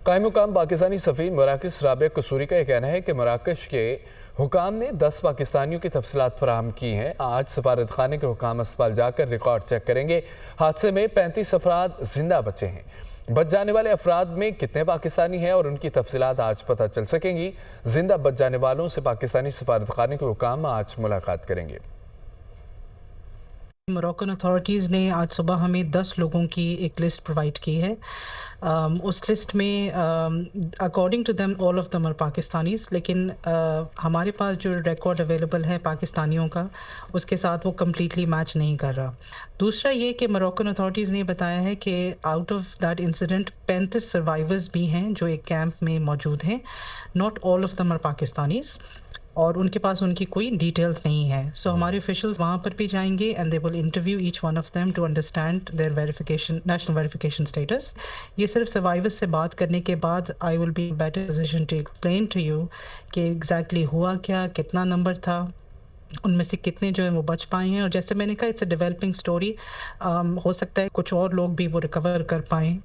قائم مقام پاکستانی سفیر مراکش رابعہ قصوری کا یہ کہنا ہے کہ مراکش کے حکام نے 10 پاکستانیوں کی تفصیلات فراہم کی ہیں۔ آج سفارت خانے کے حکام اسپتال جا کر ریکارڈ چیک کریں گے۔ حادثے میں 35 افراد زندہ بچے ہیں۔ بچ جانے والے افراد میں کتنے پاکستانی ہیں اور ان کی تفصیلات آج پتہ چل سکیں گی۔ زندہ بچ جانے والوں سے پاکستانی سفارت خانے کے حکام آج ملاقات کریں گے۔ موراکن اتھارٹیز نے آج صبح ہمیں 10 لوگوں کی ایک لسٹ پرووائڈ کی ہے۔ اس لسٹ میں according to them all of them are Pakistanis, لیکن ہمارے پاس جو ریکارڈ اویلیبل ہے پاکستانیوں کا اس کے ساتھ وہ کمپلیٹلی میچ نہیں کر رہا۔ دوسرا یہ کہ موراکن اتھارٹیز نے بتایا ہے کہ out of that incident 35 survivors بھی ہیں جو ایک کیمپ میں موجود ہیں۔ Not all of them are Pakistanis, اور ان کے پاس ان کی کوئی ڈیٹیلز نہیں ہے۔ سو ہمارے آفیشلز وہاں پر بھی جائیں گے and they will interview each one of them to understand their verification, national verification status. یہ صرف سروائیورز سے بات کرنے کے بعد I will be better position to explain to you کہ ایگزیکٹلی ہوا کیا، کتنا نمبر تھا، ان میں سے کتنے جو ہیں وہ بچ پائے ہیں۔ اور جیسے میں نے کہا اٹس اے ڈیولپنگ اسٹوری، ہو سکتا ہے کچھ اور لوگ بھی وہ ریکور کر پائیں۔